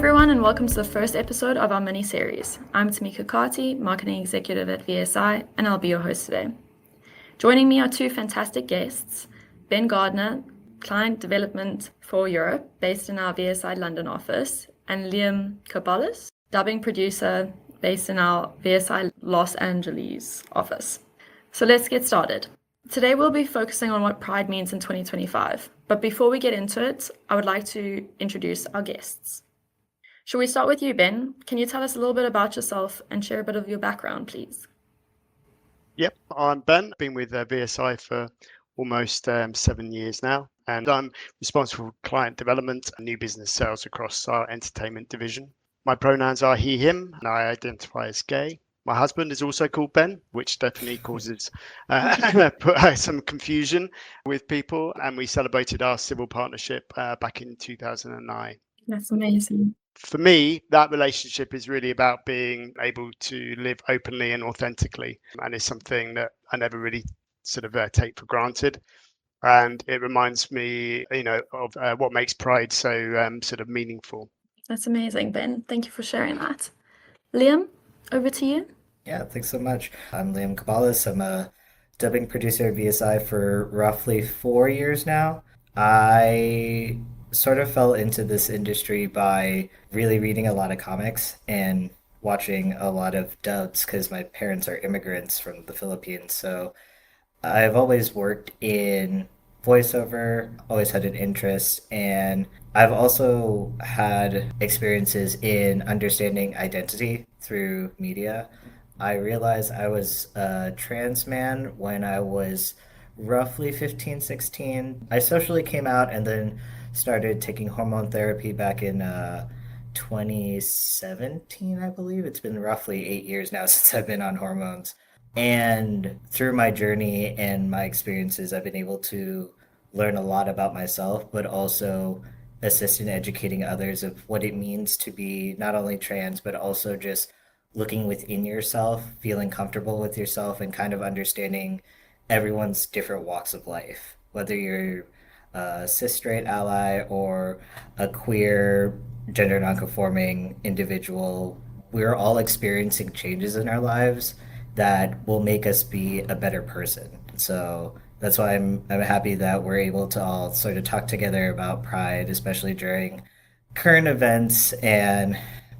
everyone, and welcome to the first episode of our mini-series. I'm Tamica Carty, Marketing Executive at VSI, and I'll be your host today. Joining me are two fantastic guests, Ben Gardner, Client Development for Europe, based in our VSI London office, and Liam Coballes, Dubbing Producer, based in our VSI Los Angeles office. So let's get started. Today we'll be focusing on what Pride means in 2025, but before we get into it, I would like to introduce our guests. Shall we start with you, Ben? Can you tell us a little bit about yourself and share a bit of your background, please? Yep, I'm Ben. I've been with VSI for almost 7 years now, and I'm responsible for client development and new business sales across our entertainment division. My pronouns are he, him, and I identify as gay. My husband is also called Ben, which definitely causes some confusion with people, and we celebrated our civil partnership back in 2009. That's amazing. For me, that relationship is really about being able to live openly and authentically, and it's something that I never really sort of take for granted. And it reminds me, of what makes Pride so sort of meaningful. That's amazing, Ben. Thank you for sharing that. Liam, over to you. Yeah, thanks so much. I'm Liam Coballes. I'm a dubbing producer at VSI for roughly 4 years now. I sort of fell into this industry by really reading a lot of comics and watching a lot of dubs because my parents are immigrants from the Philippines. So I've always worked in voiceover, always had an interest, and I've also had experiences in understanding identity through media. I realized I was a trans man when I was roughly 15, 16. I socially came out and then started taking hormone therapy back in 2017, I believe. It's been roughly 8 years now since I've been on hormones. And through my journey and my experiences, I've been able to learn a lot about myself, but also assist in educating others of what it means to be not only trans, but also just looking within yourself, feeling comfortable with yourself, and kind of understanding everyone's different walks of life, whether you're a cis straight ally or a queer, gender nonconforming individual. We're all experiencing changes in our lives that will make us be a better person. So that's why I'm happy that we're able to all sort of talk together about Pride, especially during current events and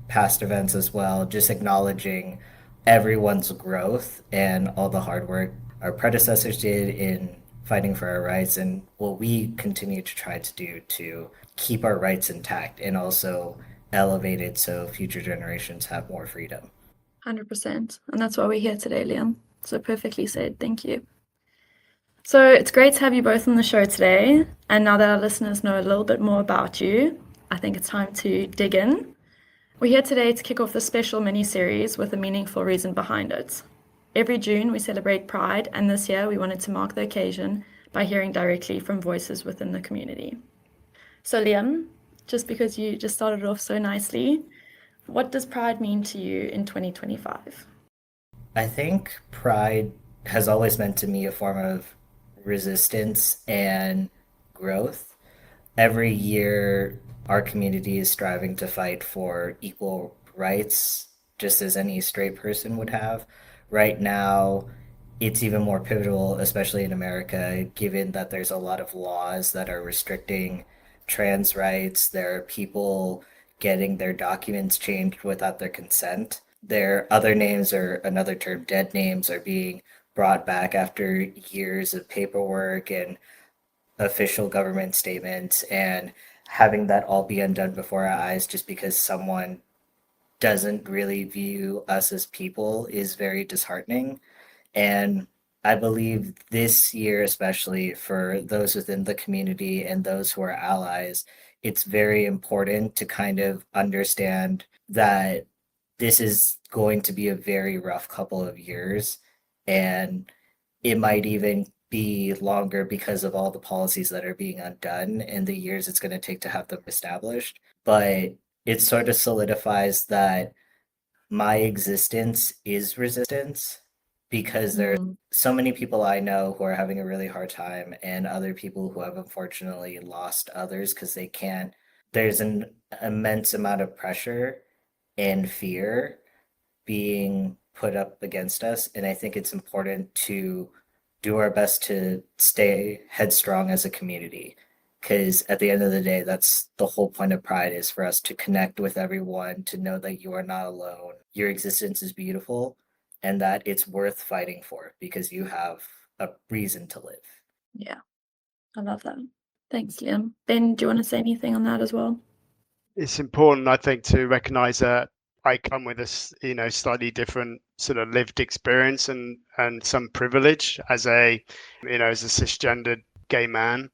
past events as well, just acknowledging everyone's growth and all the hard work our predecessors did in fighting for our rights and what we continue to try to do to keep our rights intact and also elevate it so future generations have more freedom. 100%. And that's why we're here today, Liam. So perfectly said. Thank you. So it's great to have you both on the show today. And now that our listeners know a little bit more about you, I think it's time to dig in. We're here today to kick off this special mini-series with a meaningful reason behind it. Every June, we celebrate Pride, and this year we wanted to mark the occasion by hearing directly from voices within the community. So Liam, just because you just started off so nicely, what does Pride mean to you in 2025? I think Pride has always meant to me a form of resistance and growth. Every year, our community is striving to fight for equal rights, just as any straight person would have. Right now, it's even more pivotal, especially in America, given that there's a lot of laws that are restricting trans rights. There are people getting their documents changed without their consent. Their other names, or another term, dead names, are being brought back after years of paperwork and official government statements, and having that all be undone before our eyes just because someone doesn't really view us as people is very disheartening. And I believe this year, especially for those within the community and those who are allies, it's very important to kind of understand that this is going to be a very rough couple of years, and it might even be longer because of all the policies that are being undone and the years it's going to take to have them established. But it sort of solidifies that my existence is resistance, because there are so many people I know who are having a really hard time, and other people who have unfortunately lost others because they can't there's an immense amount of pressure and fear being put up against us. And I think it's important to do our best to stay headstrong as a community. Because at the end of the day, that's the whole point of Pride is for us to connect with everyone, to know that you are not alone. Your existence is beautiful and that it's worth fighting for because you have a reason to live. Yeah, I love that. Thanks, Liam. Ben, do you want to say anything on that as well? It's important, I think, to recognize that I come with a slightly different sort of lived experience and some privilege as as a cisgendered gay man.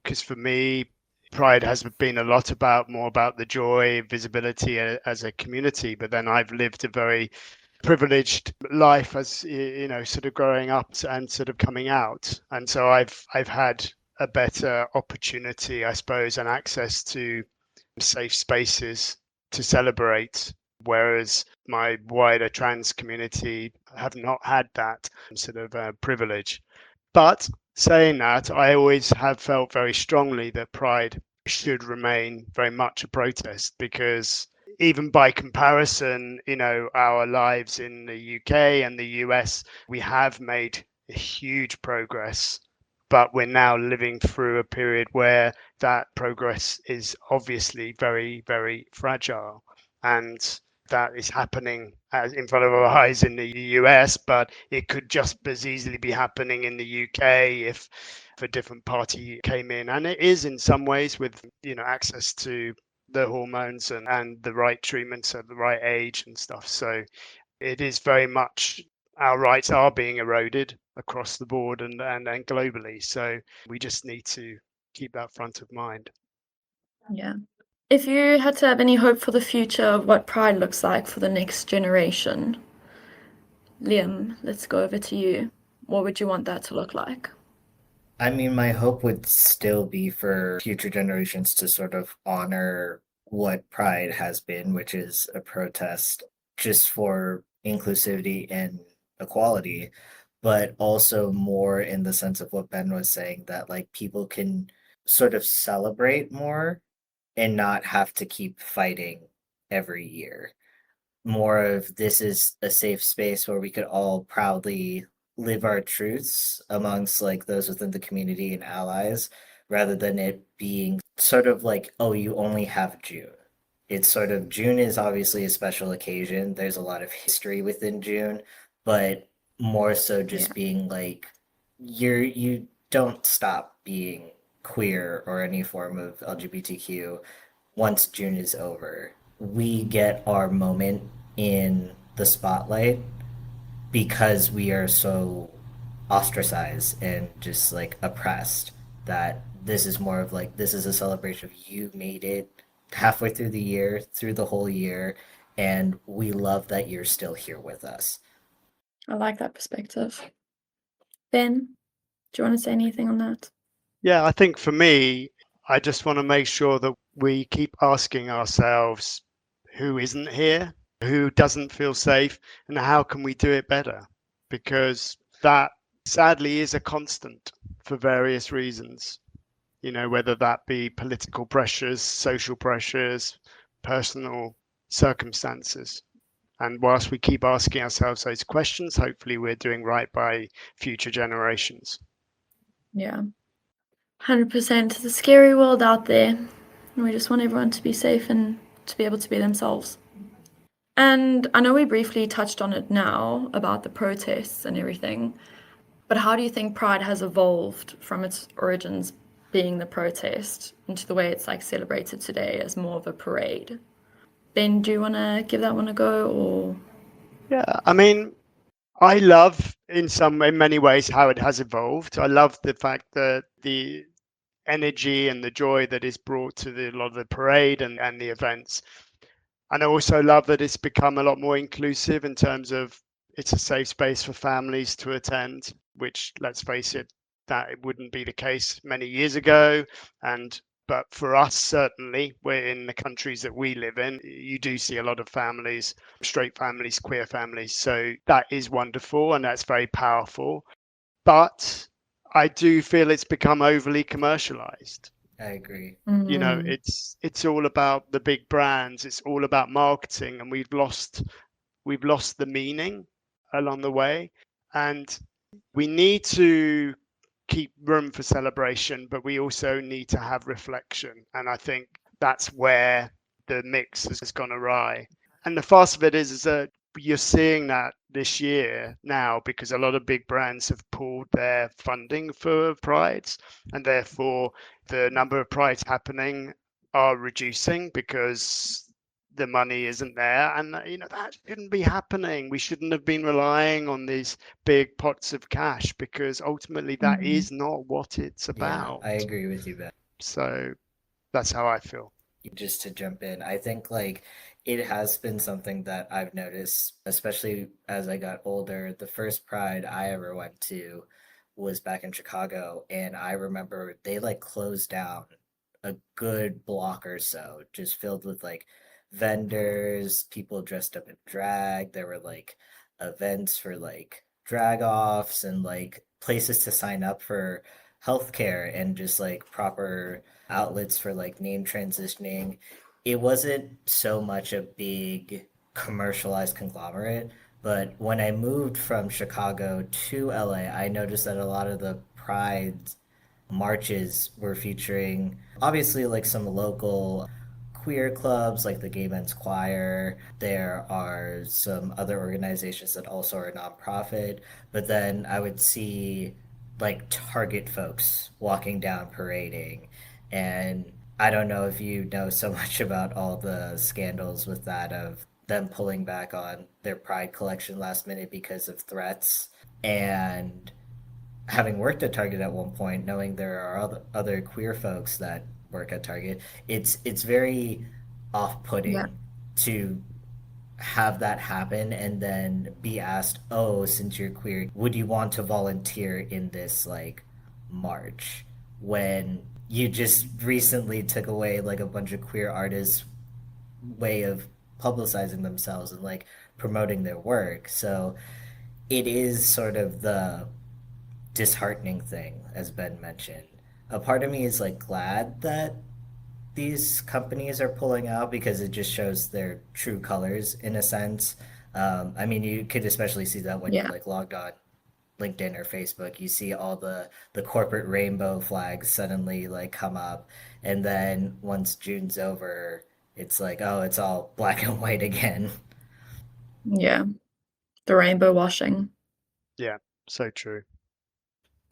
Because for me, Pride has been a lot more about the joy, visibility as a community. But then I've lived a very privileged life as sort of growing up and sort of coming out, and so I've had a better opportunity, I suppose, and access to safe spaces to celebrate, whereas my wider trans community have not had that sort of privilege. But saying that, I always have felt very strongly that Pride should remain very much a protest because even by comparison, our lives in the UK and the US, we have made huge progress, but we're now living through a period where that progress is obviously very, very fragile. And that is happening in front of our eyes in the US, but it could just as easily be happening in the UK if a different party came in. And it is in some ways with, access to the hormones and the right treatments at the right age and stuff. So it is very much our rights are being eroded across the board and globally. So we just need to keep that front of mind. Yeah. If you had to have any hope for the future of what Pride looks like for the next generation, Liam, let's go over to you. What would you want that to look like? I mean, my hope would still be for future generations to sort of honor what Pride has been, which is a protest just for inclusivity and equality, but also more in the sense of what Ben was saying, that like people can sort of celebrate more and not have to keep fighting every year. More of this is a safe space where we could all proudly live our truths amongst like those within the community and allies rather than it being sort of like, oh, you only have June. It's sort of June is obviously a special occasion. There's a lot of history within June, but more so just Yeah. being like you don't stop being queer or any form of LGBTQ once June is over. We get our moment in the spotlight because we are so ostracized and just like oppressed that this is more of like this is a celebration of you made it halfway through the year, through the whole year, and we love that you're still here with us. I like that perspective. Ben, do you want to say anything on that? Yeah, I think for me, I just want to make sure that we keep asking ourselves who isn't here, who doesn't feel safe, and how can we do it better? Because that sadly is a constant for various reasons, whether that be political pressures, social pressures, personal circumstances. And whilst we keep asking ourselves those questions, hopefully we're doing right by future generations. Yeah. 100%. It's a scary world out there. And we just want everyone to be safe and to be able to be themselves. And I know we briefly touched on it now about the protests and everything, but how do you think Pride has evolved from its origins being the protest into the way it's like celebrated today as more of a parade? Ben, do you want to give that one a go or? Yeah, I mean, I love in many ways how it has evolved. I love the fact that the energy and the joy that is brought to a lot of the parade and the events. And I also love that it's become a lot more inclusive in terms of it's a safe space for families to attend, which, let's face it, that it wouldn't be the case many years ago. But for us, certainly, we're in the countries that we live in, you do see a lot of families, straight families, queer families. So that is wonderful and that's very powerful. But I do feel it's become overly commercialized. I agree. Mm, It's all about the big brands. It's all about marketing, and we've lost the meaning along the way. And we need to keep room for celebration, but we also need to have reflection. And I think that's where the mix has gone awry. And the fast of it is that you're seeing that this year now because a lot of big brands have pulled their funding for prides, and therefore the number of prides happening are reducing because the money isn't there. And that shouldn't be happening. We shouldn't have been relying on these big pots of cash because ultimately that mm, is not what it's Yeah, about. I agree with you, Ben. So that's how I feel. Just to jump in, I think like it has been something that I've noticed, especially as I got older. The first Pride I ever went to was back in Chicago, and I remember they like closed down a good block or so, just filled with like vendors, people dressed up in drag. There were like events for like drag offs and like places to sign up for healthcare and just like proper outlets for like name transitioning. It wasn't so much a big commercialized conglomerate, but when I moved from Chicago to LA, I noticed that a lot of the pride marches were featuring obviously like some local queer clubs like the Gay Men's Choir. There are some other organizations that also are nonprofit, but then I would see like Target folks walking down parading. And I don't know if you know so much about all the scandals with that of them pulling back on their Pride collection last minute because of threats. And having worked at Target at one point, knowing there are other queer folks that work at Target, it's very yeah, off-putting to have that happen and then be asked, "Oh, since you're queer, would you want to volunteer in this like march?" When you just recently took away like a bunch of queer artists' way of publicizing themselves and like promoting their work. So it is sort of the disheartening thing, as Ben mentioned. A part of me is like glad that these companies are pulling out because it just shows their true colors in a sense. I mean, you could especially see that when you yeah, like logged on LinkedIn or Facebook. You see all the corporate rainbow flags suddenly like come up, and then once June's over, it's like, oh, it's all black and white again. yeah. The rainbow washing. Yeah, so true.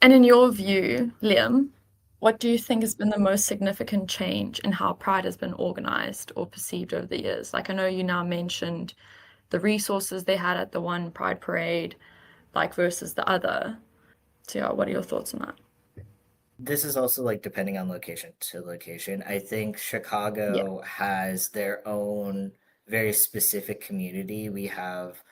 And in your view, Liam, what do you think has been the most significant change in how Pride has been organized or perceived over the years? Like, I know you now mentioned the resources they had at the one Pride parade, like versus the other. So, yeah, what are your thoughts on that? This is also like depending on location to location. I think Yeah. Chicago has their own very specific community. We have,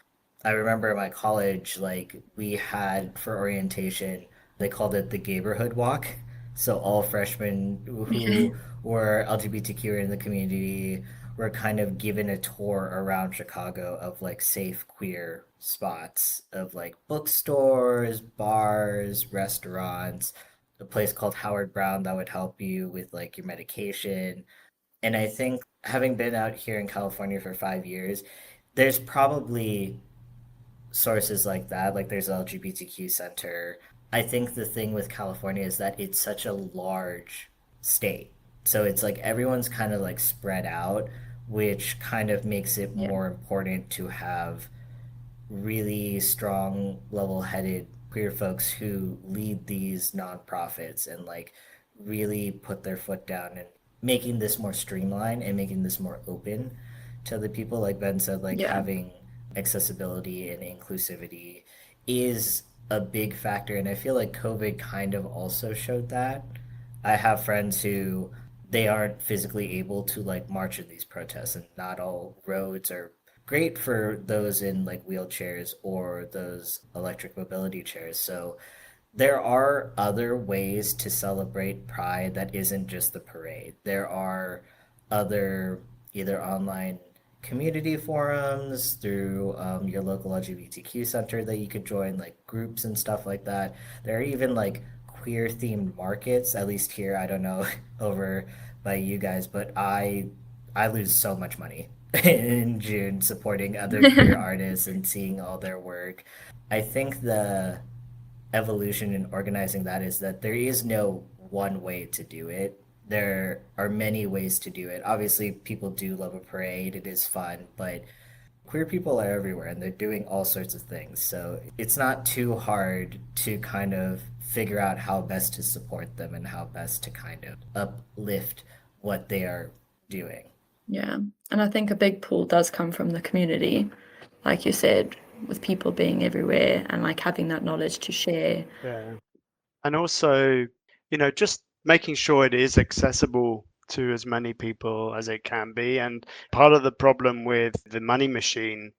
I remember in my college, like we had for orientation, they called it the Gayborhood Walk. So all freshmen Okay. who were LGBTQ in the community were kind of given a tour around Chicago of like safe queer spots of like bookstores, bars, restaurants, a place called Howard Brown that would help you with like your medication. And I think having been out here in California for 5 years, there's probably sources like that. Like there's LGBTQ Center. I think the thing with California is that it's such a large state. So it's like everyone's kind of like spread out, which kind of makes it Yeah. more important to have really strong, level headed queer folks who lead these nonprofits and like really put their foot down and making this more streamlined and making this more open to the people. Like Ben said, like Yeah. having accessibility and inclusivity is a big factor. And I feel like COVID kind of also showed that. I have friends who they aren't physically able to like march in these protests, and not all roads are great for those in like wheelchairs or those electric mobility chairs. So there are other ways to celebrate Pride that isn't just the parade. There are other either online community forums through your local LGBTQ center that you could join, like groups and stuff like that. There are even like queer themed markets, at least here, I don't know over by you guys, but I lose so much money in June supporting other queer artists and seeing all their work. I think the evolution in organizing that is that there is no one way to do it. There are many ways to do it. Obviously, people do love a parade, it is fun, but queer people are everywhere and they're doing all sorts of things. So it's not too hard to kind of figure out how best to support them and how best to kind of uplift what they are doing. Yeah. And I think a big pull does come from the community, like you said, with people being everywhere and like having that knowledge to share. Yeah. And also, just making sure it is accessible to as many people as it can be. And part of the problem with the money machine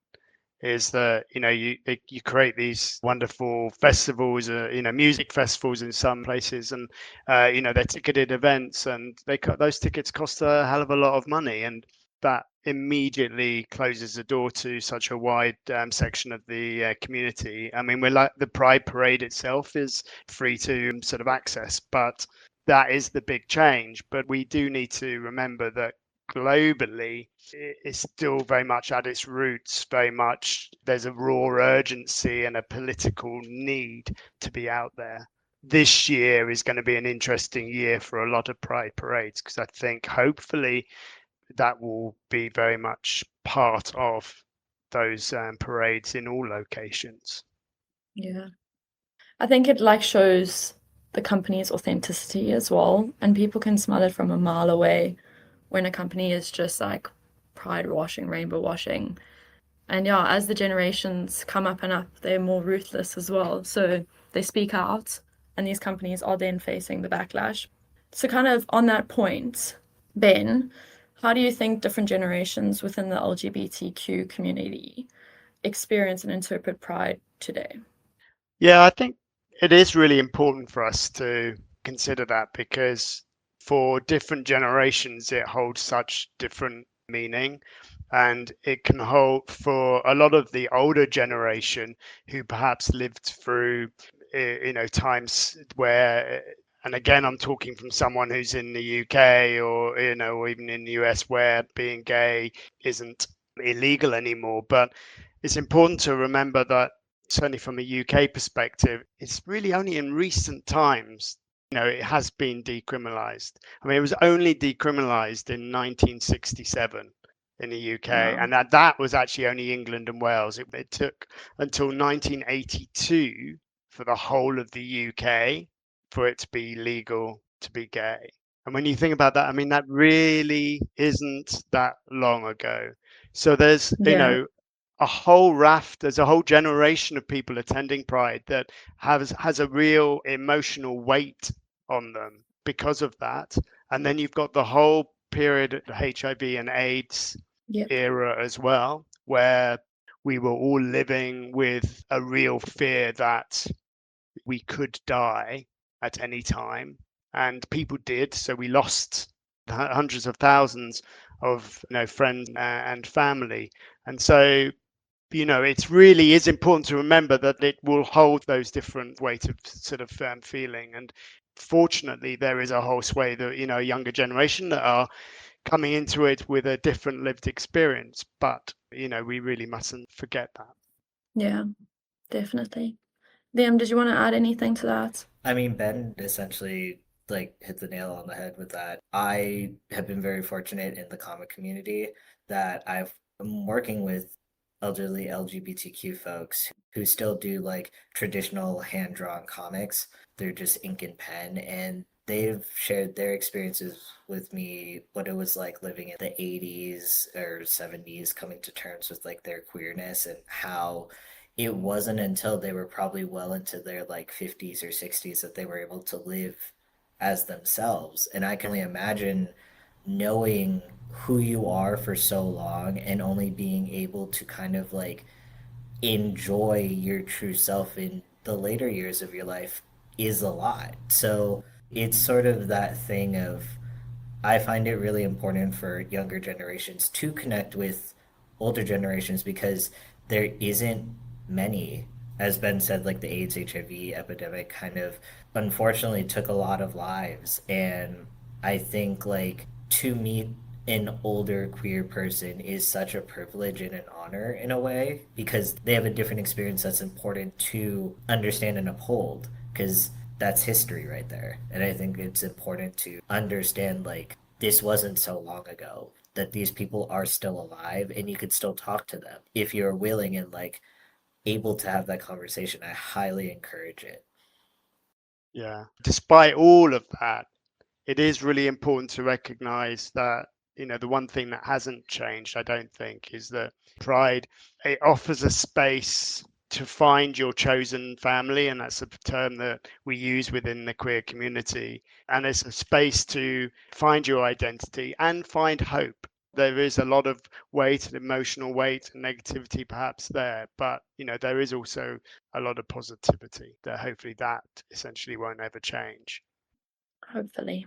is that you create these wonderful festivals, music festivals in some places, and they're ticketed events, and those tickets cost a hell of a lot of money, and that immediately closes the door to such a wide section of the community. I mean, we're like the Pride Parade itself is free to sort of access, but that is the big change. But we do need to remember that globally it's still very much at its roots, very much there's a raw urgency and a political need to be out there. This year is going to be an interesting year for a lot of pride parades, because I think hopefully that will be very much part of those parades in all locations. Yeah. I think it like shows the company's authenticity as well, and people can smell it from a mile away when a company is just like pride washing, rainbow washing. And yeah, as the generations come up and up, they're more ruthless as well. So they speak out, and these companies are then facing the backlash. So, kind of on that point, Ben, how do you think different generations within the LGBTQ community experience and interpret pride today? Yeah, I think it is really important for us to consider that, because for different generations, it holds such different meaning. And it can hold for a lot of the older generation who perhaps lived through, times where, and again, I'm talking from someone who's in the UK or, or even in the US, where being gay isn't illegal anymore. But it's important to remember that certainly from a UK perspective, it's really only in recent times, it has been decriminalized. I mean, it was only decriminalized in 1967 in the UK, Wow. and that was actually only England and Wales. It took until 1982 for the whole of the UK for it to be legal to be gay. And when you think about that, I mean, that really isn't that long ago. So there's, Yeah. there's a whole generation of people attending Pride that has a real emotional weight on them because of that. And then you've got the whole period of HIV and AIDS Yep. era as well, where we were all living with a real fear that we could die at any time, and people did. So we lost hundreds of thousands of friends and family, and so it really is important to remember that it will hold those different weight of sort of feeling. And fortunately, there is a whole swathe of younger generation that are coming into it with a different lived experience. But we really mustn't forget that. Yeah, definitely. Liam, did you want to add anything to that? I mean, Ben essentially like hit the nail on the head with that. I have been very fortunate in the comic community that I'm working with elderly LGBTQ folks who still do like traditional hand-drawn comics. They're just ink and pen, and they've shared their experiences with me, what it was like living in the 80s or 70s, coming to terms with like their queerness and how it wasn't until they were probably well into their like 50s or 60s that they were able to live as themselves. And I can only imagine knowing who you are for so long and only being able to kind of like enjoy your true self in the later years of your life is a lot. So it's sort of that thing of I find it really important for younger generations to connect with older generations because there isn't many as Ben said, like the AIDS HIV epidemic kind of unfortunately took a lot of lives. And I think like to meet an older queer person is such a privilege and an honor in a way because they have a different experience that's important to understand and uphold because that's history right there. And I think it's important to understand like this wasn't so long ago that these people are still alive and you could still talk to them if you're willing and like able to have that conversation. I highly encourage it. Yeah. Despite all of that, it is really important to recognize that, the one thing that hasn't changed, I don't think, is that Pride, it offers a space to find your chosen family, and that's a term that we use within the queer community. And it's a space to find your identity and find hope. There is a lot of weight and emotional weight and negativity perhaps there, but there is also a lot of positivity that hopefully that essentially won't ever change. Hopefully.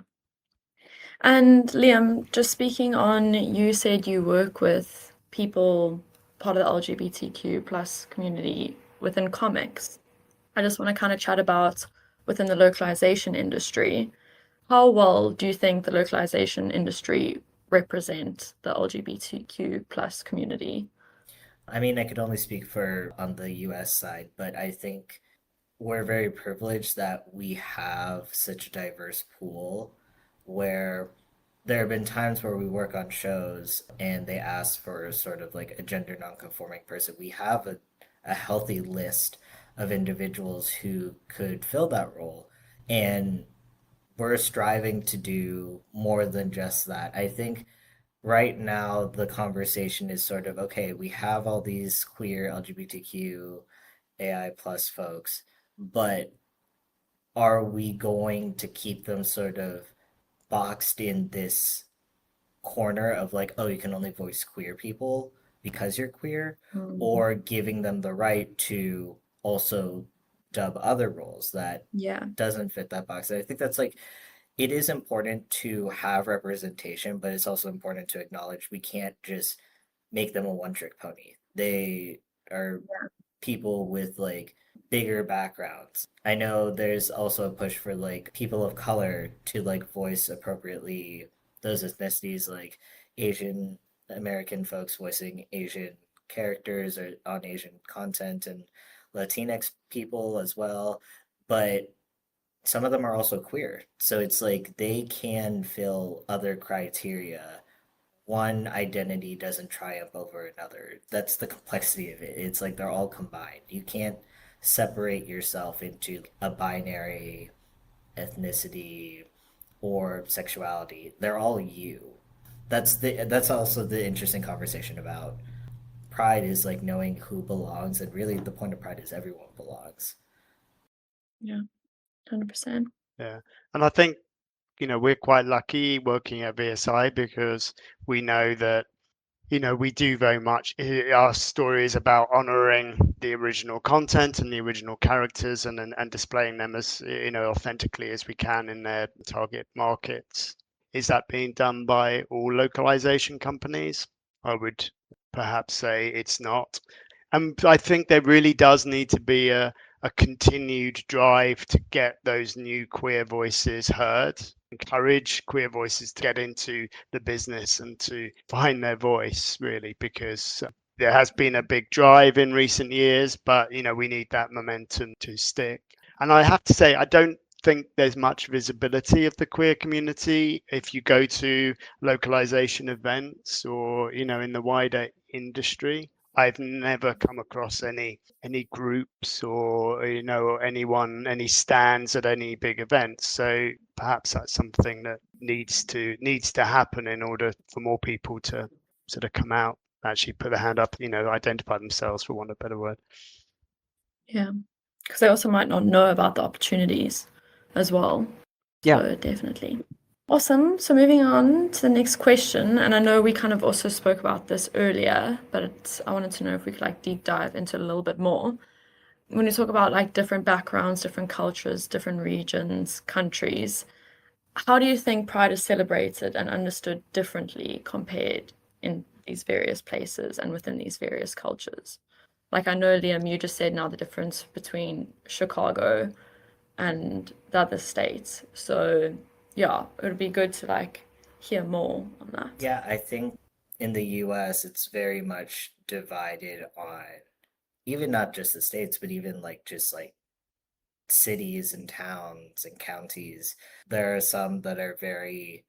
And Liam, just speaking on, you said you work with people part of the LGBTQ plus community within comics. I just want to kind of chat about within the localization industry. How well do you think the localization industry represent the LGBTQ plus community? I mean, I could only speak for on the US side, but I think we're very privileged that we have such a diverse pool where there have been times where we work on shows and they ask for sort of like a gender nonconforming person. We have a healthy list of individuals who could fill that role. And we're striving to do more than just that. I think right now the conversation is sort of okay, we have all these queer LGBTQ AI plus folks, but are we going to keep them sort of boxed in this corner of like, oh, you can only voice queer people because you're queer, Mm, or giving them the right to also dub other roles that yeah, doesn't fit that box? And I think that's like it is important to have representation, but it's also important to acknowledge we can't just make them a one trick pony. They are people with like bigger backgrounds. I know there's also a push for like people of color to like voice appropriately those ethnicities, like Asian American folks voicing Asian characters or on Asian content and Latinx people as well. But some of them are also queer. So it's like they can fill other criteria. One identity doesn't triumph over another. That's the complexity of it. It's like they're all combined. You can't separate yourself into a binary ethnicity or sexuality. They're all you. That's also the interesting conversation about pride is like knowing who belongs, and really the point of pride is everyone belongs. yeah, 100%. Yeah. And I think, we're quite lucky working at VSI because we know that, we do very much, our story is about honoring the original content and the original characters and displaying them as, authentically as we can in their target markets. Is that being done by all localization companies? I would perhaps say it's not. And I think there really does need to be a continued drive to get those new queer voices heard, encourage queer voices to get into the business and to find their voice, really, because there has been a big drive in recent years, but we need that momentum to stick. And I have to say, I don't think there's much visibility of the queer community if you go to localization events or in the wider industry. I've never come across any groups or any stands at any big events. So perhaps that's something that needs to happen in order for more people to sort of come out, actually put their hand up, identify themselves, for want of a better word. Yeah, because they also might not know about the opportunities as well. Yeah. So definitely. Awesome. So moving on to the next question, and I know we kind of also spoke about this earlier, but I wanted to know if we could like deep dive into it a little bit more. When you talk about like different backgrounds, different cultures, different regions, countries, how do you think Pride is celebrated and understood differently compared in these various places and within these various cultures? Like I know, Liam, you just said now the difference between Chicago and the other states. So yeah, it would be good to like hear more on that. Yeah, I think in the US, it's very much divided on even not just the states, but even like just like cities and towns and counties. There are some that are very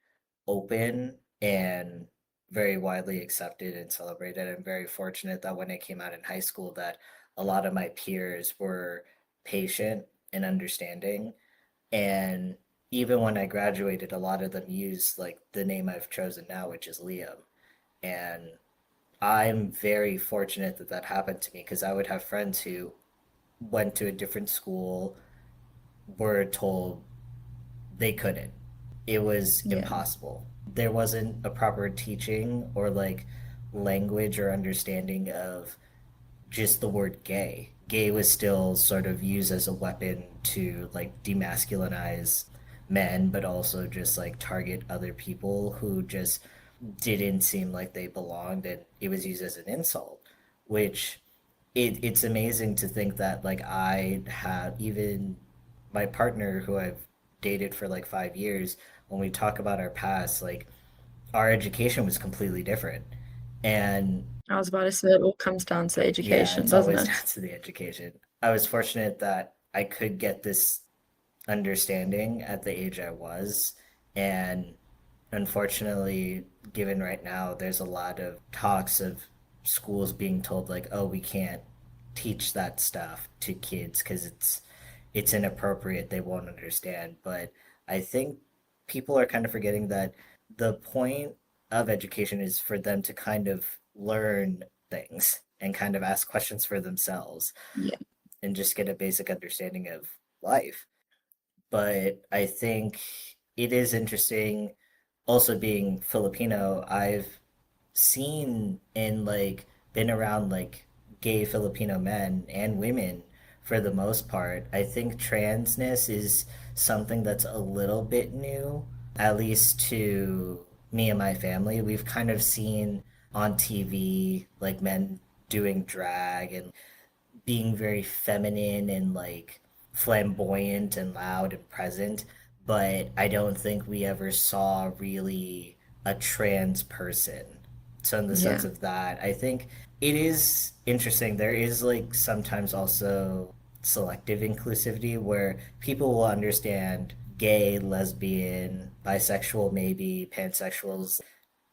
open and very widely accepted and celebrated. I'm very fortunate that when I came out in high school that a lot of my peers were patient and understanding. And even when I graduated, a lot of them used like the name I've chosen now, which is Liam. And I'm very fortunate that that happened to me because I would have friends who went to a different school, were told they couldn't. It was Yeah. impossible. There wasn't a proper teaching or like language or understanding of just the word gay. Gay was still sort of used as a weapon to like demasculinize men, but also just like target other people who just didn't seem like they belonged, and it was used as an insult, which it's amazing to think that like I have even my partner who I've dated for like 5 years, when we talk about our past, like our education was completely different. And I was about to say it all comes down to yeah, education, it's doesn't always down it? to the education. I was fortunate that I could get this understanding at the age I was. And unfortunately, given right now, there's a lot of talks of schools being told like, oh, we can't teach that stuff to kids because it's inappropriate. They won't understand. But I think people are kind of forgetting that the point of education is for them to kind of learn things and kind of ask questions for themselves Yeah. and just get a basic understanding of life. But I think it is interesting also being Filipino. I've seen and like been around like gay Filipino men and women for the most part. I think transness is something that's a little bit new, at least to me and my family. We've kind of seen on TV like men doing drag and being very feminine and like flamboyant and loud and present, but I don't think we ever saw really a trans person. So in the sense Yeah. of that, I think it is interesting. There is like sometimes also selective inclusivity where people will understand gay, lesbian, bisexual, maybe pansexuals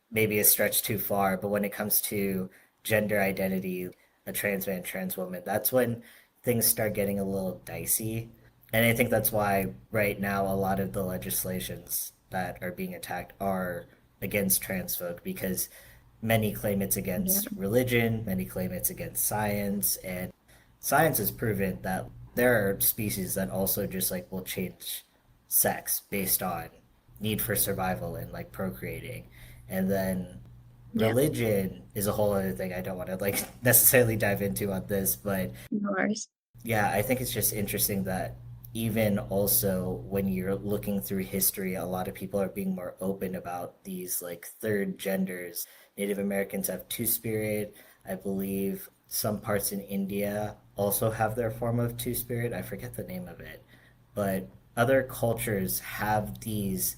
maybe a stretch too far, but when it comes to gender identity, a trans man, trans woman, that's when things start getting a little dicey. And I think that's why right now a lot of the legislations that are being attacked are against trans folk because many claim it's Yeah. against religion, many claim it's against science, and science has proven that there are species that also just like will change sex based on need for survival and like procreating. And then Yeah. religion is a whole other thing I don't want to like necessarily dive into on this, but No worries. yeah, I think it's just interesting that even also when you're looking through history, a lot of people are being more open about these like third genders. Native Americans have Two Spirit. I believe some parts in India also have their form of Two Spirit. I forget the name of it. But other cultures have these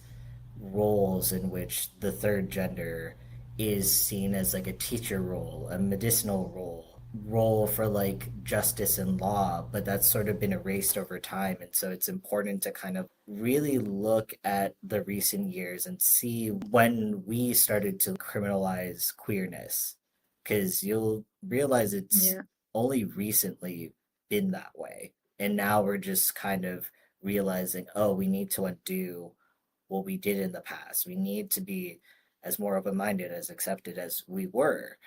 roles in which the third gender is seen as like a teacher role, a medicinal role for like justice and law, but that's sort of been erased over time. And so it's important to kind of really look at the recent years and see when we started to criminalize queerness, because you'll realize it's Yeah. only recently been that way. And now we're just kind of realizing, oh, we need to undo what we did in the past. We need to be as more open minded, as accepted as we were,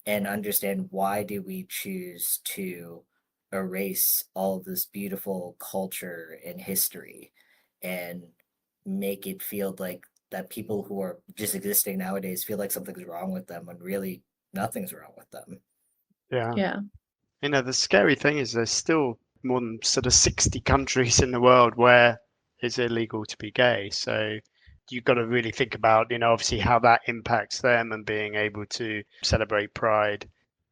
and understand why did we choose to erase all of this beautiful culture and history and make it feel like that people who are just existing nowadays feel like something's wrong with them when really nothing's wrong with them. Yeah. Yeah. The scary thing is there's still more than sort of 60 countries in the world where it's illegal to be gay. So you've got to really think about, obviously how that impacts them and being able to celebrate Pride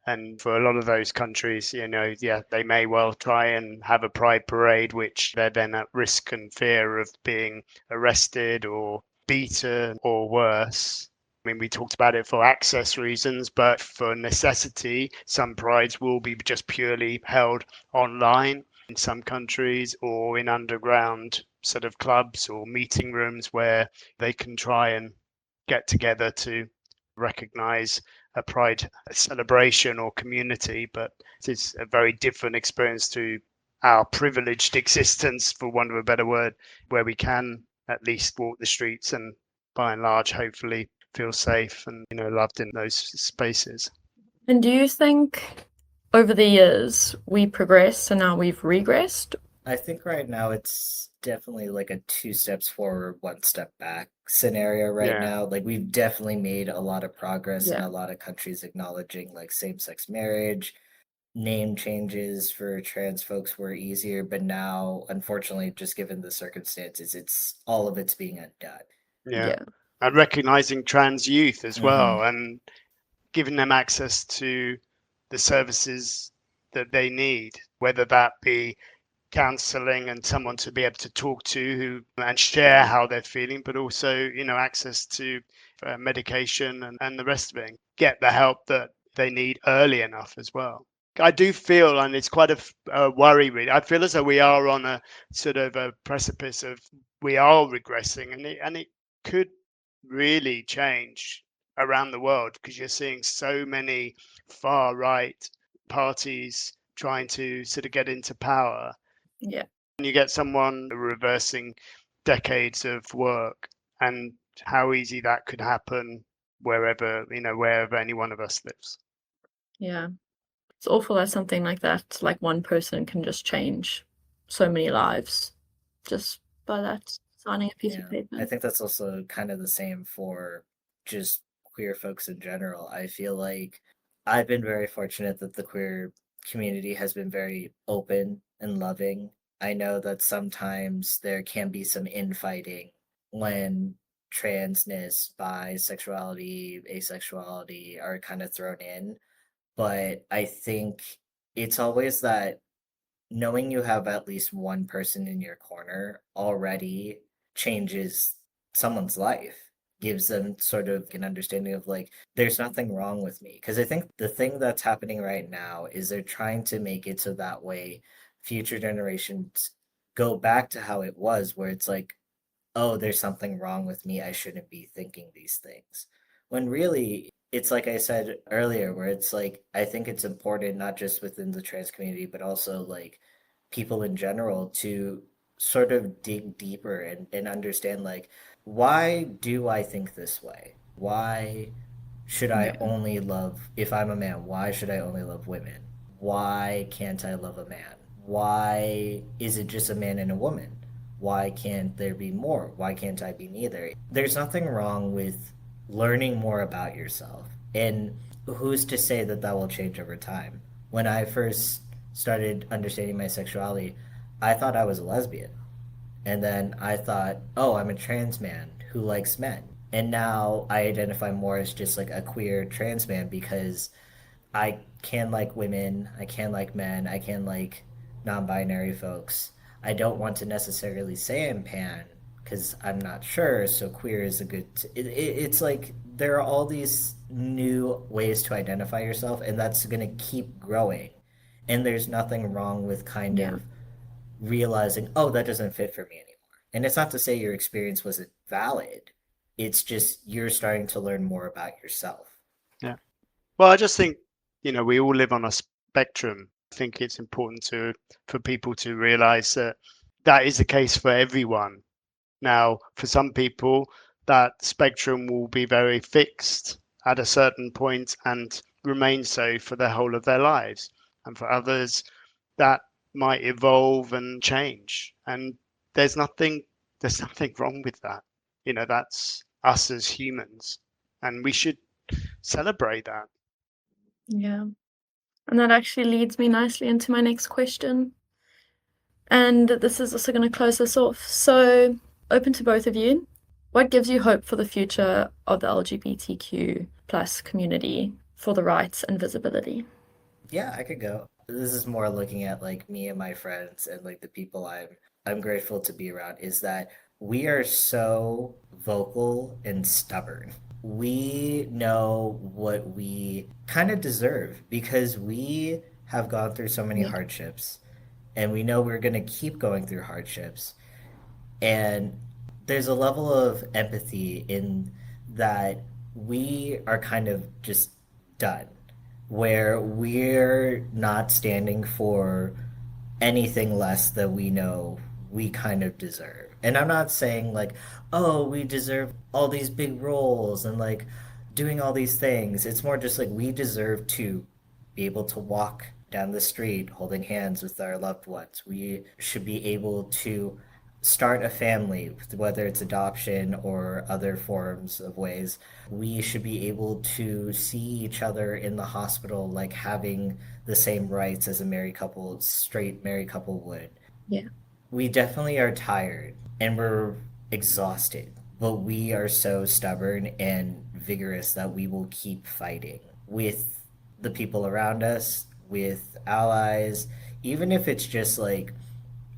And for a lot of those countries, they may well try and have a pride parade, which they're then at risk and fear of being arrested or beaten or worse. I mean, we talked about it for access reasons, but for necessity, some prides will be just purely held online in some countries, or in underground sort of clubs or meeting rooms where they can try and get together to recognize a pride celebration or community. But it's a very different experience to our privileged existence, for want of a better word, where we can at least walk the streets and by and large hopefully feel safe and loved in those spaces. And do you think over the years we progressed and now we've regressed? I think right now it's definitely like a 2 steps forward, 1 step back scenario right now. Like we've definitely made a lot of progress in a lot of countries acknowledging like same-sex marriage. Name changes for trans folks were easier, but now, unfortunately, just given the circumstances, all of it's being undone. Yeah. And recognizing trans youth as well, and giving them access to the services that they need, whether that be counseling and someone to be able to talk to and share how they're feeling, but also access to medication and the rest of it, and get the help that they need early enough as well. I do feel, and it's quite a worry really, I feel as though we are on a sort of a precipice of, we are regressing, and it could really change around the world, because you're seeing so many far right parties trying to sort of get into power. Yeah. And you get someone reversing decades of work, and how easy that could happen wherever any one of us lives. Yeah. It's awful that something like that, like one person can just change so many lives just by that signing a piece of paper. I think that's also kind of the same for just queer folks in general. I feel like I've been very fortunate that the queer community has been very open and loving. I know that sometimes there can be some infighting when transness, bisexuality, asexuality are kind of thrown in. But I think it's always that knowing you have at least one person in your corner already changes someone's life, gives them sort of an understanding of like, there's nothing wrong with me. Because I think the thing that's happening right now is they're trying to make it so that way future generations go back to how it was, where it's like, oh, there's something wrong with me. I shouldn't be thinking these things. When really, it's like I said earlier, where it's like, I think it's important, not just within the trans community, but also like people in general, to sort of dig deeper and understand like, why do I think this way? Why should I only love, if I'm a man, why should I only love women? Why can't I love a man? Why is it just a man and a woman? Why can't there be more? Why can't I be neither? There's nothing wrong with learning more about yourself. And who's to say that that will change over time? When I first started understanding my sexuality, I thought I was a lesbian. And then I thought, oh, I'm a trans man who likes men. And now I identify more as just like a queer trans man, because I can like women, I can like men, I can like non-binary folks. I don't want to necessarily say I'm pan because I'm not sure. So queer is a good. It's like there are all these new ways to identify yourself, and that's going to keep growing. And there's nothing wrong with kind of realizing, oh, that doesn't fit for me anymore. And it's not to say your experience wasn't valid. It's just you're starting to learn more about yourself. Yeah. Well, I just think, we all live on a spectrum. I think it's important for people to realize that is the case for everyone. Now, for some people, that spectrum will be very fixed at a certain point and remain so for the whole of their lives. And for others, that might evolve and change. And there's nothing wrong with that. That's us as humans, and we should celebrate that. Yeah. And that actually leads me nicely into my next question. And this is also going to close this off. So, open to both of you. What gives you hope for the future of the LGBTQ plus community for the rights and visibility? Yeah, I could go. This is more looking at like me and my friends and like the people I'm grateful to be around is that we are so vocal and stubborn. We know what we kind of deserve because we have gone through so many Yeah. hardships and we know we're going to keep going through hardships. And there's a level of empathy in that we are kind of just done, where we're not standing for anything less than we know we kind of deserve. And I'm not saying like, oh, we deserve all these big roles and like doing all these things. It's more just like we deserve to be able to walk down the street holding hands with our loved ones. We should be able to start a family, whether it's adoption or other forms of ways. We should be able to see each other in the hospital, like having the same rights as a married couple, straight married couple would. Yeah. We definitely are tired and we're exhausted, but we are so stubborn and vigorous that we will keep fighting with the people around us, with allies, even if it's just like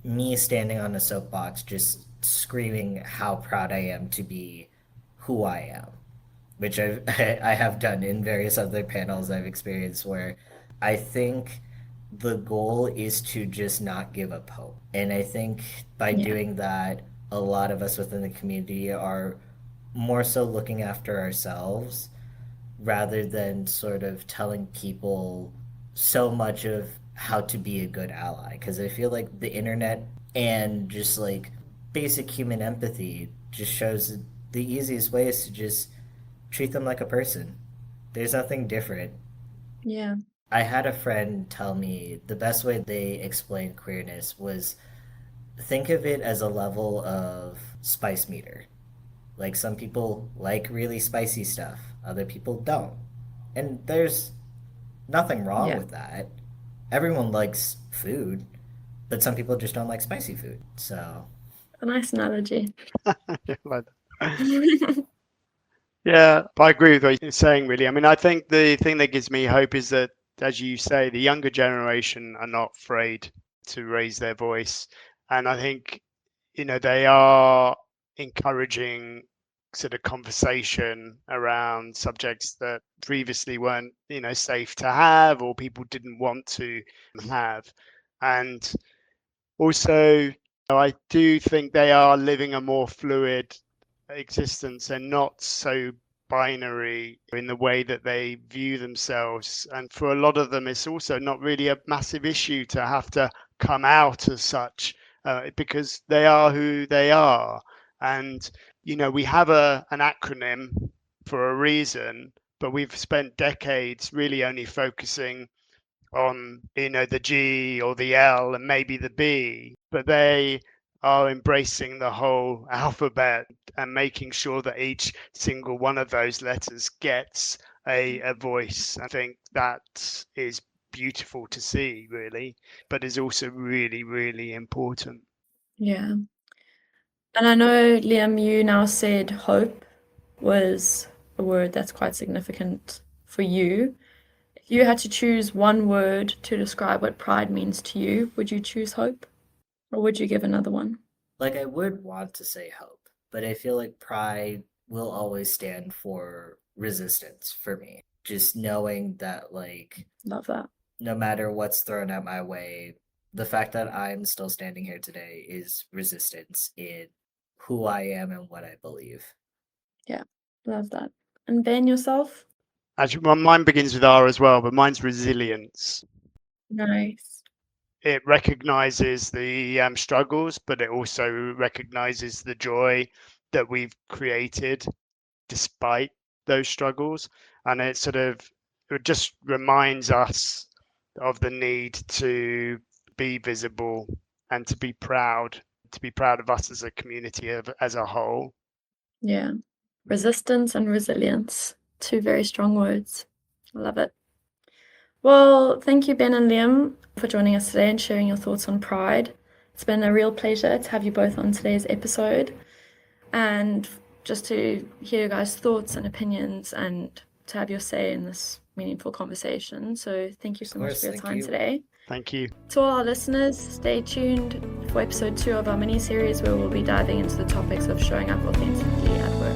me standing on a soapbox just screaming how proud I am to be who I am, which I have done in various other panels I've experienced where I think the goal is to just not give up hope. And I think by Yeah. doing that, a lot of us within the community are more so looking after ourselves rather than sort of telling people so much of how to be a good ally. Because I feel like the internet and just like basic human empathy just shows the easiest way is to just treat them like a person. There's nothing different. Yeah. I had a friend tell me the best way they explained queerness was think of it as a level of spice meter. Like some people like really spicy stuff, other people don't. And there's nothing wrong Yeah. with that. Everyone likes food, but some people just don't like spicy food. So, A nice analogy. Yeah, like that. Yeah, I agree with what you're saying, really. I mean, I think the thing that gives me hope is that, as you say, the younger generation are not afraid to raise their voice. And I think, they are encouraging sort of conversation around subjects that previously weren't, safe to have or people didn't want to have. And also, I do think they are living a more fluid existence and not so binary in the way that they view themselves. And for a lot of them, it's also not really a massive issue to have to come out as such because they are who they are. And, we have an acronym for a reason, but we've spent decades really only focusing on the G or the L and maybe the B, but they are embracing the whole alphabet and making sure that each single one of those letters gets a voice. I think that is beautiful to see, really, but is also really, really important. Yeah. And I know, Liam, you now said hope was a word that's quite significant for you. If you had to choose one word to describe what pride means to you, would you choose hope or would you give another one? like, I would want to say hope, but I feel like pride will always stand for resistance for me. Just knowing that, like, Love that. no matter what's thrown at my way, the fact that I'm still standing here today is resistance in who I am and what I believe. Yeah, love that. And Ben, yourself? Actually, well, mine begins with R as well, but mine's resilience. Nice. It recognizes the struggles, but it also recognizes the joy that we've created despite those struggles. And it just reminds us of the need to be visible and to be proud of us as a community as a whole. Yeah. Resistance and resilience. Two very strong words. I love it. Well, thank you, Ben and Liam, for joining us today and sharing your thoughts on pride. It's been a real pleasure to have you both on today's episode and just to hear your guys' thoughts and opinions and to have your say in this meaningful conversation. So thank you so much course, for your thank time you. today. Thank you. To all our listeners, stay tuned for episode 2 of our mini-series where we'll be diving into the topics of showing up authentically at work.